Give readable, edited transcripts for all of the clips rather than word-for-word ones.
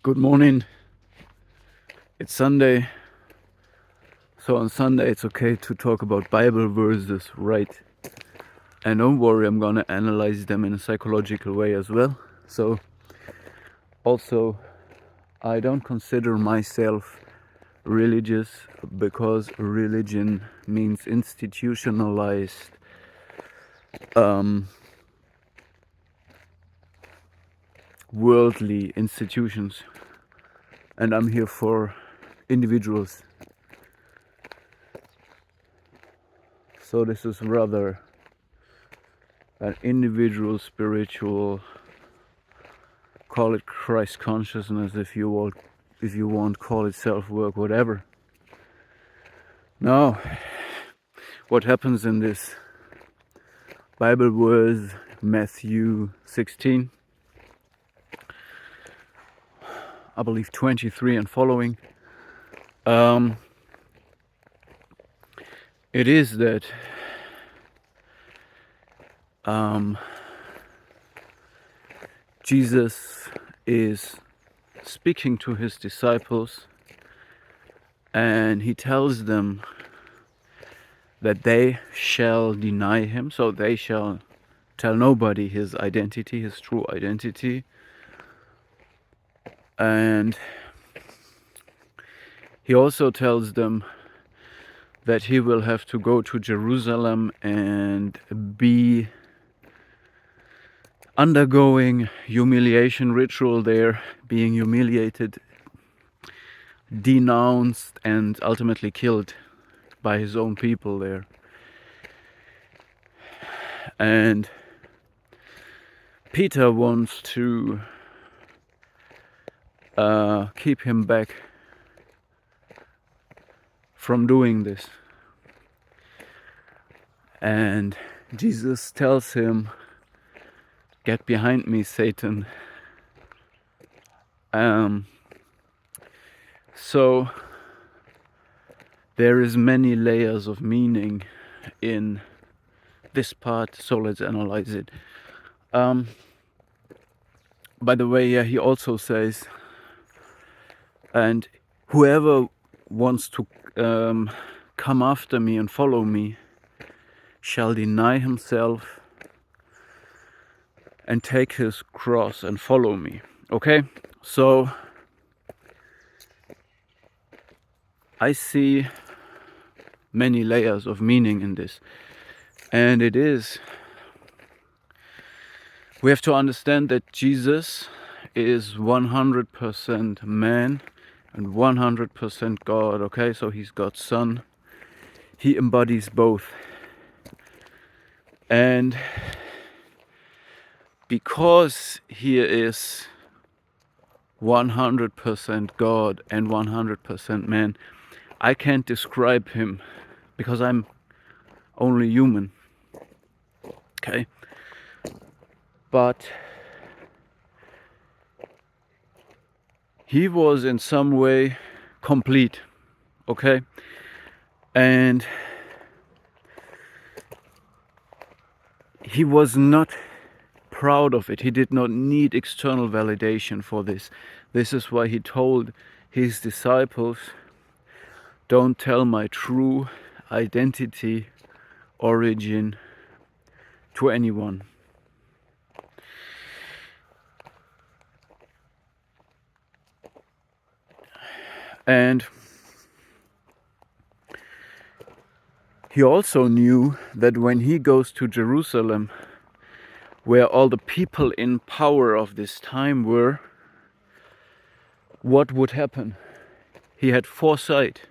Good morning. It's Sunday. So on Sunday it's okay to talk about Bible verses, right? And don't worry, I'm gonna analyze them in a psychological way as well. So also, I don't consider myself religious because religion means institutionalized worldly institutions, and I'm here for individuals. So this is rather an individual spiritual, call it Christ consciousness if you want, call it self-work, whatever. Now, what happens in this Bible verse, Matthew 16, I believe 23 and following, it is that Jesus is speaking to his disciples, and he tells them that they shall deny him, so they shall tell nobody his identity, his true identity. And he also tells them that he will have to go to Jerusalem and be undergoing humiliation ritual there, being humiliated, denounced, and ultimately killed by his own people there. And Peter wants to keep him back from doing this. And Jesus tells him, "Get behind me, Satan." So there is many layers of meaning in this part, so let's analyze it. By the way, he also says, and whoever wants to come after me and follow me shall deny himself and take his cross and follow me. Okay, so I see many layers of meaning in this, and we have to understand that Jesus is 100% man and 100% God. Okay, so he's God's son. He embodies both. And because he is 100% God and 100% man, I can't describe him because I'm only human. Okay? But he was in some way complete. Okay? And he was not proud of it. He did not need external validation for this. This is why he told his disciples, "Don't tell my true identity, origin to anyone." And he also knew that when he goes to Jerusalem, where all the people in power of this time were, what would happen? He had foresight.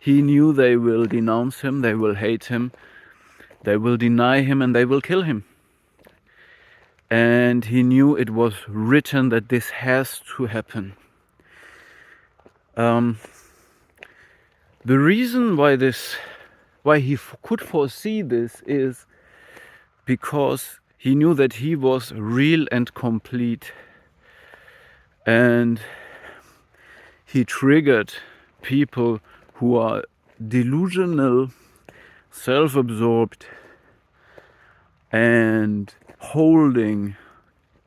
He knew they will denounce him, they will hate him, they will deny him, and they will kill him. And he knew it was written that this has to happen. The reason why he could foresee this is because he knew that he was real and complete, and he triggered people who are delusional, self-absorbed, and holding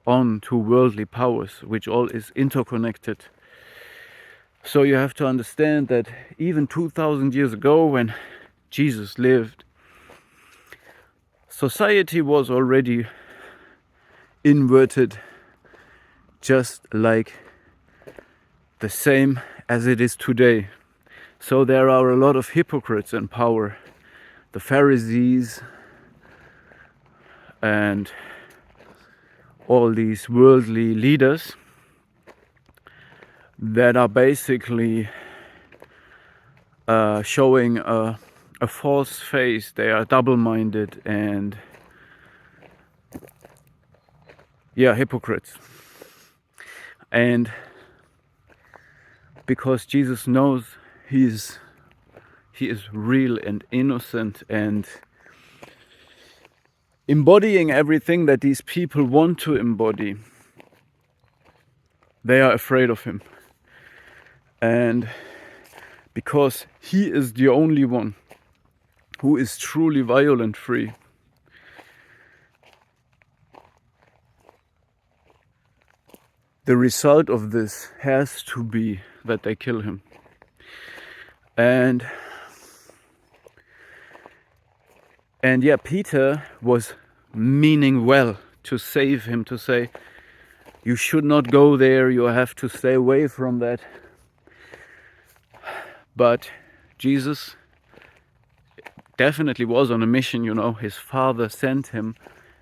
on to worldly powers, which all is interconnected. So you have to understand that even 2000 years ago, when Jesus lived, society was already inverted, just like the same as it is today. So there are a lot of hypocrites in power. The Pharisees and all these worldly leaders that are basically showing a false face. They are double-minded and hypocrites. And because Jesus knows he is real and innocent and embodying everything that these people want to embody, they are afraid of him. And because he is the only one who is truly violent free, the result of this has to be that they kill him. And Peter was meaning well to save him, to say, you should not go there, you have to stay away from that. But Jesus definitely was on a mission, his Father sent him,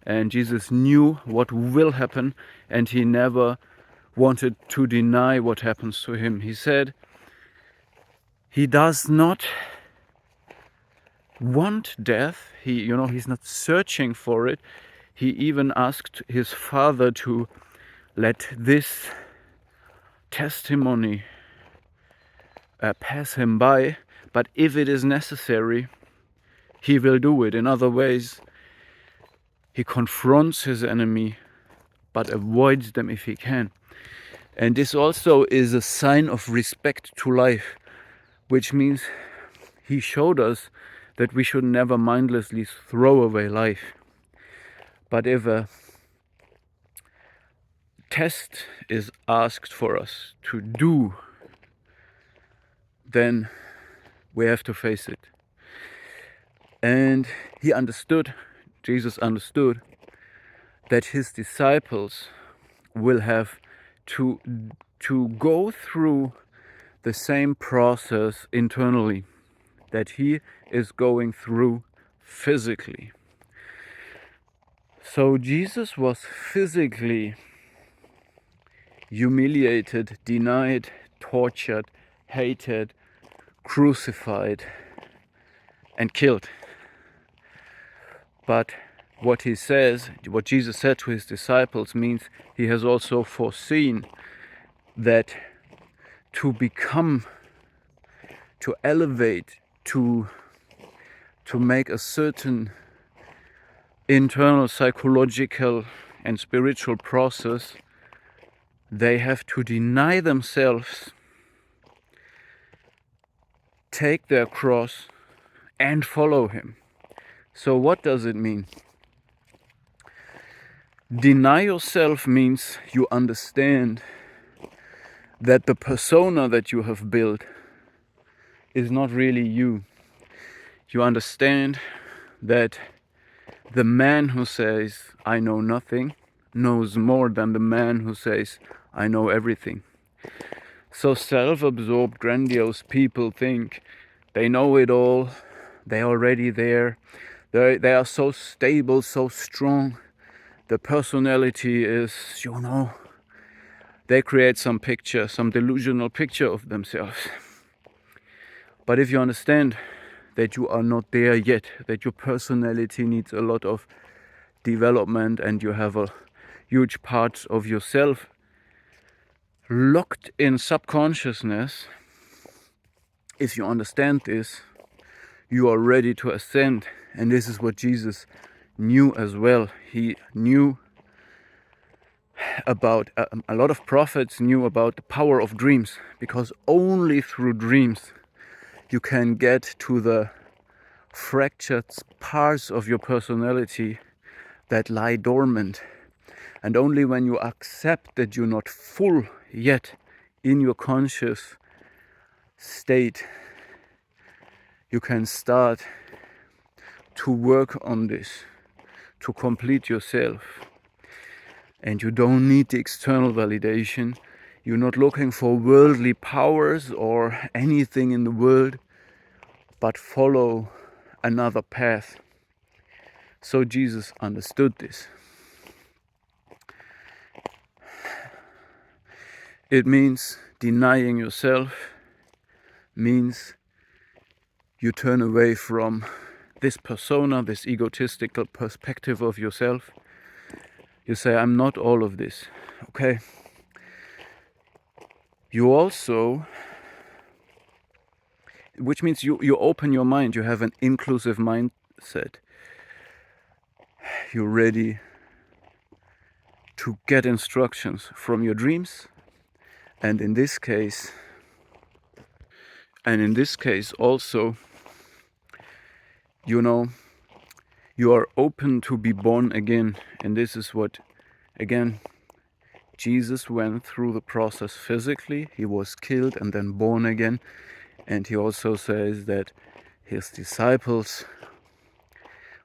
and Jesus knew what will happen, and he never wanted to deny what happens to him. He said he does not want death. He's not searching for it. He even asked his Father to let this testimony pass him by, but if it is necessary, he will do it. In other ways, he confronts his enemy, but avoids them if he can. And this also is a sign of respect to life, which means he showed us that we should never mindlessly throw away life. But if a test is asked for us to do, then we have to face it. And Jesus understood that his disciples will have to go through the same process internally that he is going through physically. So Jesus was physically humiliated, denied, tortured, hated, crucified, and killed. But what Jesus said to his disciples means he has also foreseen that to become, to elevate, to make a certain internal psychological and spiritual process, they have to deny themselves, take their cross, and follow him. So what does it mean? Deny yourself means you understand that the persona that you have built is not really you. You understand that the man who says, I know nothing, knows more than the man who says, I know everything. So self-absorbed, grandiose people think they know it all, they're already there, they are so stable, so strong. The personality is, they create some picture, some delusional picture of themselves. But if you understand that you are not there yet, that your personality needs a lot of development and you have a huge part of yourself locked in subconsciousness, if you understand this, you are ready to ascend. And this is what Jesus knew as well. He knew about, a lot of prophets knew about the power of dreams, because only through dreams you can get to the fractured parts of your personality that lie dormant. And only when you accept that you're not full yet in your conscious state, you can start to work on this, to complete yourself. And you don't need the external validation. You're not looking for worldly powers or anything in the world, but follow another path. So Jesus understood this. It means denying yourself, means you turn away from this persona, this egotistical perspective of yourself. You say, I'm not all of this, okay? You also, which means you open your mind, you have an inclusive mindset. You're ready to get instructions from your dreams, and in this case also, you are open to be born again. And this is what, again, Jesus went through the process physically. He was killed and then born again. And he also says that his disciples,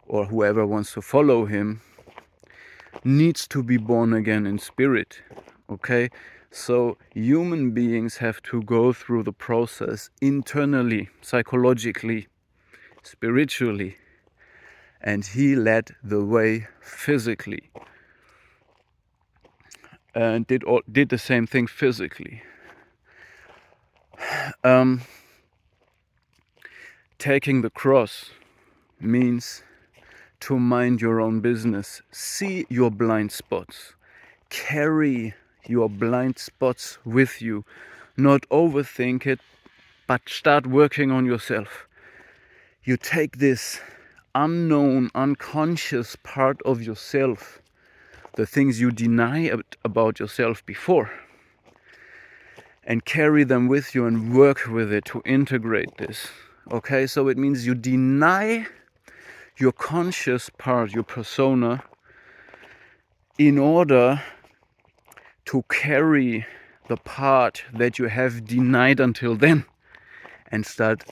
or whoever wants to follow him, needs to be born again in spirit. Okay? So human beings have to go through the process internally, psychologically, spiritually. And he led the way physically. And did the same thing physically. Taking the cross means to mind your own business. See your blind spots. Carry your blind spots with you. Not overthink it, but start working on yourself. You take this unknown, unconscious part of yourself, the things you deny about yourself before, and carry them with you and work with it to integrate this. Okay, so it means you deny your conscious part, your persona, in order to carry the part that you have denied until then and start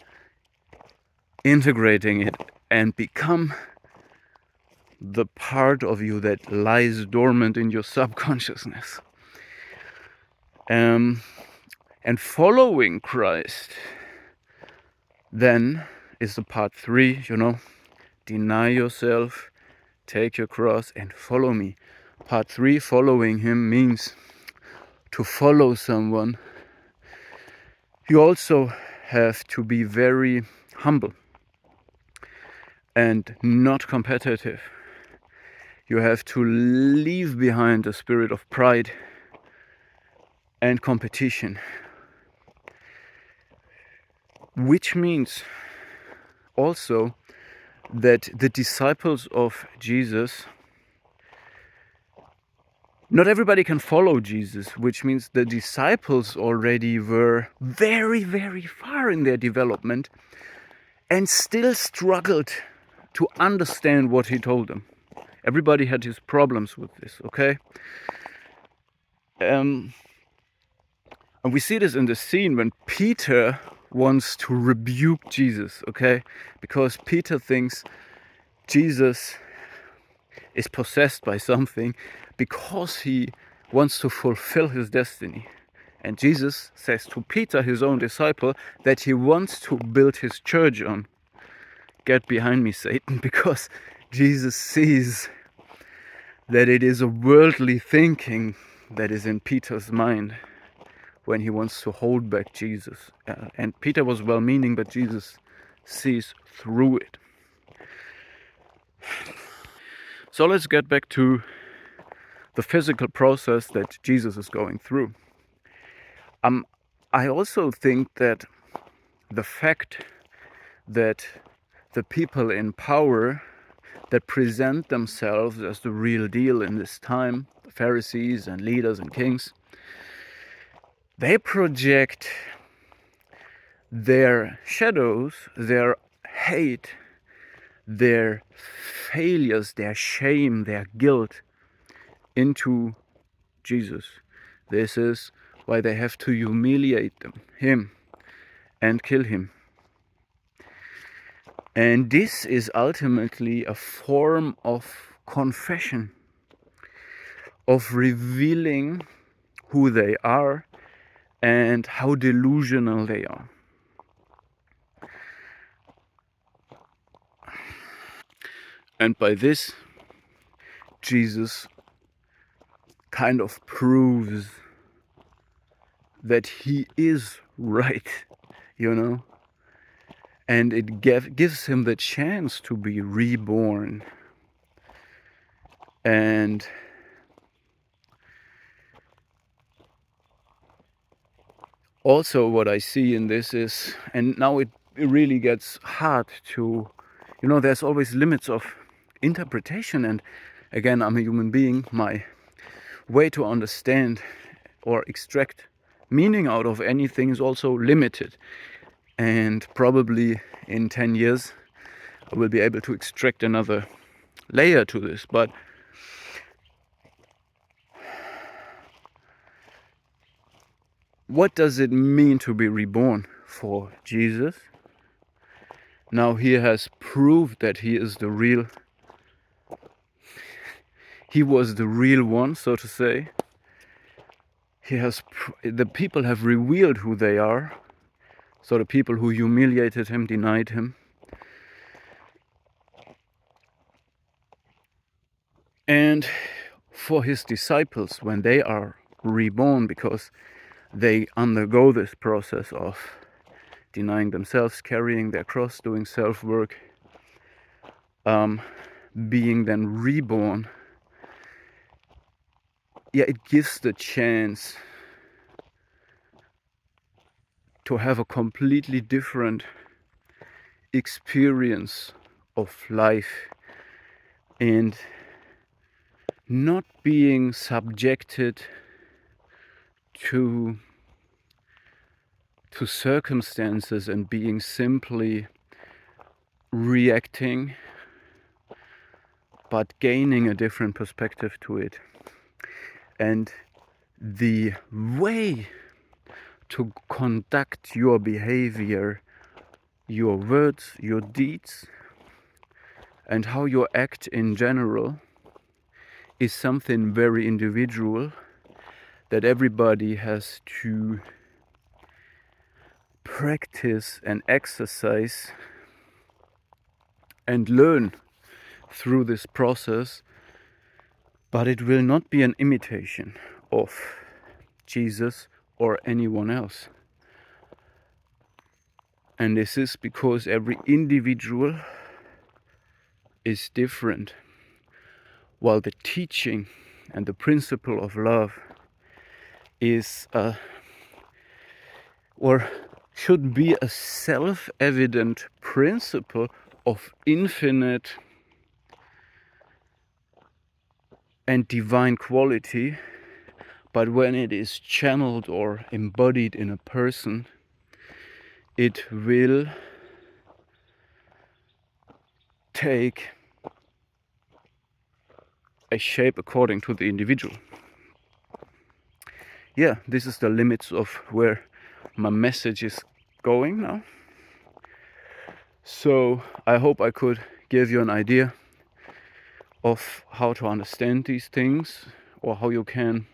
integrating it and become the part of you that lies dormant in your subconsciousness. And following Christ then is the part 3, deny yourself, take your cross and follow me. Part 3, following him, means to follow someone. You also have to be very humble and not competitive. You have to leave behind a spirit of pride and competition, which means also that the disciples of Jesus, not everybody can follow Jesus, which means the disciples already were very, very far in their development and still struggled to understand what he told them. Everybody had his problems with this, okay? And we see this in the scene when Peter wants to rebuke Jesus, okay? Because Peter thinks Jesus is possessed by something because he wants to fulfill his destiny. And Jesus says to Peter, his own disciple, that he wants to build his church on. Get behind me, Satan, because Jesus sees that it is a worldly thinking that is in Peter's mind when he wants to hold back Jesus. And Peter was well-meaning, but Jesus sees through it. So let's get back to the physical process that Jesus is going through. I also think that the fact that the people in power that present themselves as the real deal in this time, the Pharisees and leaders and kings, they project their shadows, their hate, their failures, their shame, their guilt into Jesus. This is why they have to humiliate him and kill him. And this is ultimately a form of confession, of revealing who they are and how delusional they are. And by this, Jesus kind of proves that he is right, you know? And it gives him the chance to be reborn. And also what I see in this is, and now it really gets hard to, there's always limits of interpretation. And again, I'm a human being. My way to understand or extract meaning out of anything is also limited. And probably in 10 years, I will be able to extract another layer to this. But what does it mean to be reborn for Jesus? Now he has proved that he was the real one, so to say. The people have revealed who they are. So the people who humiliated him, denied him. And for his disciples, when they are reborn, because they undergo this process of denying themselves, carrying their cross, doing self-work, being then reborn, it gives the chance to have a completely different experience of life and not being subjected to circumstances and being simply reacting, but gaining a different perspective to it. And the way to conduct your behavior, your words, your deeds, and how you act in general is something very individual that everybody has to practice and exercise and learn through this process. But it will not be an imitation of Jesus or anyone else. And this is because every individual is different, while the teaching and the principle of love is or should be a self-evident principle of infinite and divine quality. But when it is channeled or embodied in a person, it will take a shape according to the individual. This is the limits of where my message is going now. So I hope I could give you an idea of how to understand these things, or how you can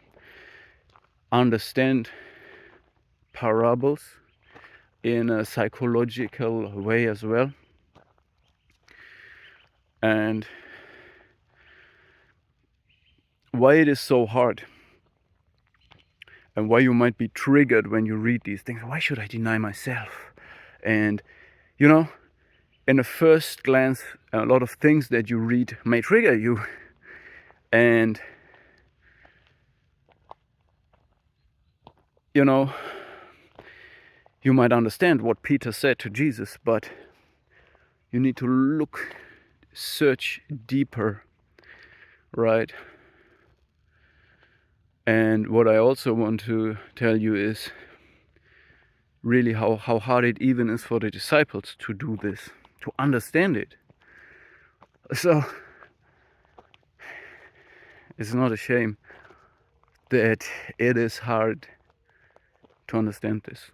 understand parables in a psychological way as well. And why it is so hard, and why you might be triggered when you read these things. Why should I deny myself? And in a first glance, a lot of things that you read may trigger you. And you might understand what Peter said to Jesus, but you need to search deeper, right? And what I also want to tell you is really how hard it even is for the disciples to do this, to understand it. So It's not a shame that it is hard to understand this.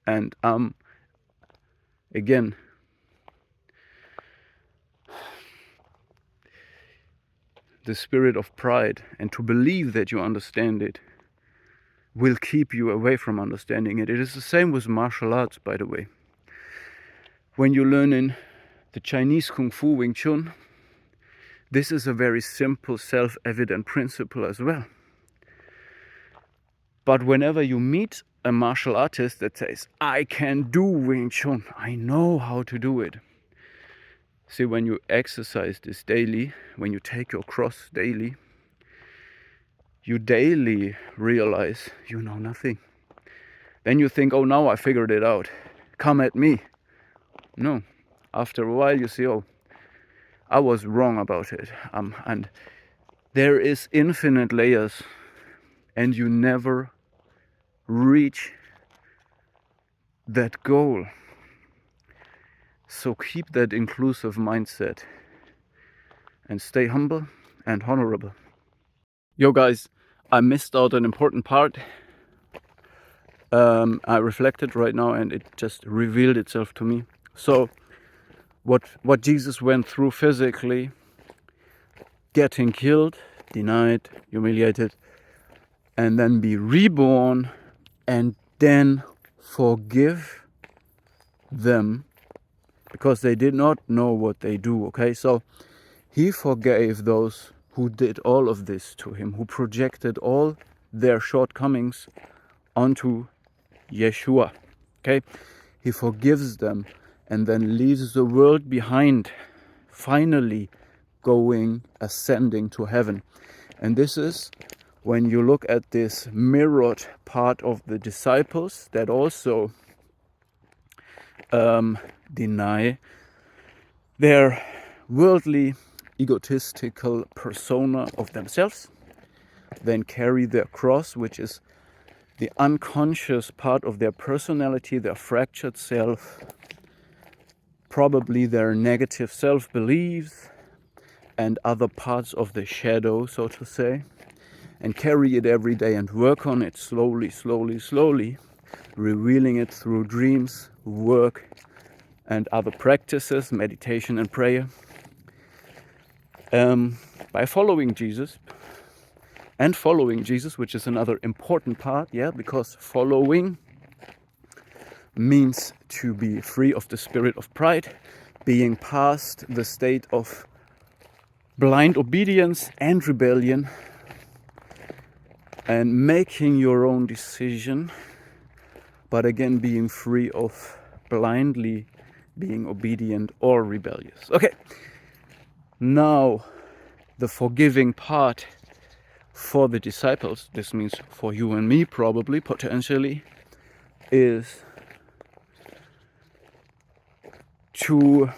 And again, the spirit of pride and to believe that you understand it will keep you away from understanding it. It is the same with martial arts, by the way. When you learn in the Chinese Kung Fu Wing Chun, this is a very simple, self-evident principle as well. But whenever you meet a martial artist that says, I can do Wing Chun, I know how to do it. See, when you exercise this daily, when you take your cross daily, you daily realize you know nothing. Then you think, oh, now I figured it out. Come at me. No. After a while you see, oh, I was wrong about it. And there is infinite layers, and you never reach that goal. So keep that inclusive mindset and stay humble and honorable. Yo guys, I missed out an important part. I reflected right now and it just revealed itself to me. So what Jesus went through physically, getting killed, denied, humiliated, and then be reborn and then forgive them because they did not know what they do, okay? So he forgave those who did all of this to him, who projected all their shortcomings onto Yeshua, okay? He forgives them and then leaves the world behind, finally ascending to heaven. And this is when you look at this mirrored part of the disciples that also deny their worldly, egotistical persona of themselves, then carry their cross, which is the unconscious part of their personality, their fractured self, probably their negative self-beliefs and other parts of the shadow, so to say, and carry it every day and work on it slowly, revealing it through dreams, work, and other practices, meditation and prayer. By following Jesus, which is another important part, because following means to be free of the spirit of pride, being past the state of blind obedience and rebellion, and making your own decision, but again being free of blindly being obedient or rebellious. Okay, now the forgiving part for the disciples, this means for you and me probably, potentially, is to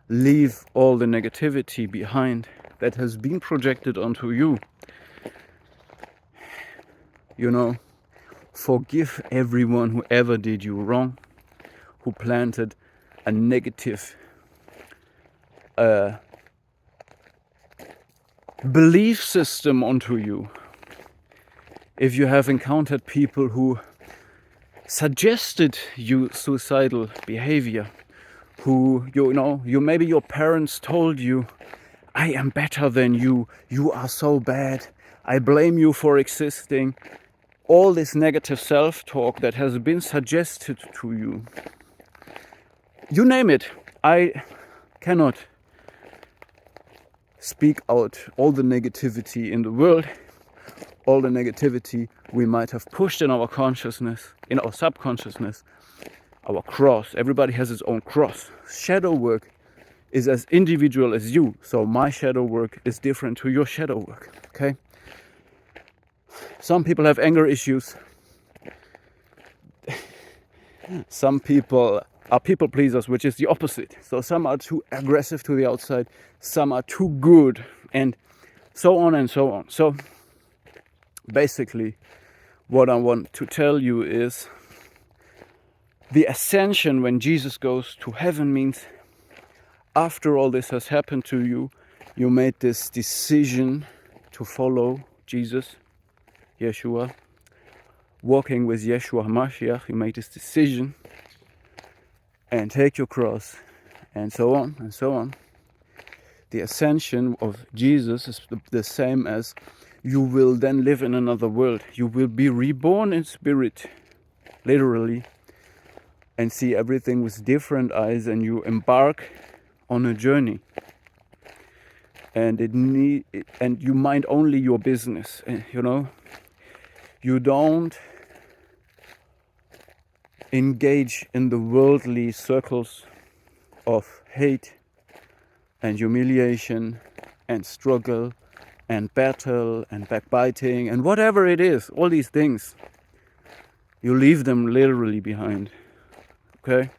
leave all the negativity behind that has been projected onto you. You know, forgive everyone who ever did you wrong, who planted a negative belief system onto you. If you have encountered people who suggested you suicidal behavior, who, maybe your parents told you, I am better than you are so bad, I blame you for existing. All this negative self-talk that has been suggested to you. You name it. I cannot speak out all the negativity in the world, all the negativity we might have pushed in our consciousness, in our subconsciousness, our cross. Everybody has his own cross. Shadow work is as individual as you. So my shadow work is different to your shadow work, okay? Some people have anger issues. Some people are people pleasers, which is the opposite. So some are too aggressive to the outside, some are too good, and so on and so on. So basically, what I want to tell you is the ascension when Jesus goes to heaven means after all this has happened to you you made this decision to follow Jesus, Yeshua, walking with Yeshua HaMashiach, you made this decision, and take your cross, and so on, and so on. The ascension of Jesus is the same as you will then live in another world. You will be reborn in spirit, literally, and see everything with different eyes, and you embark on a journey. And and you mind only your business, you know. You don't engage in the worldly circles of hate and humiliation and struggle and battle and backbiting and whatever it is, all these things. You leave them literally behind. Okay?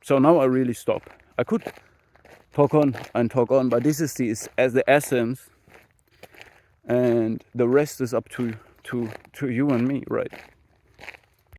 So now I really stop. I could talk on and talk on, but this is the essence, and the rest is up to you and me, right?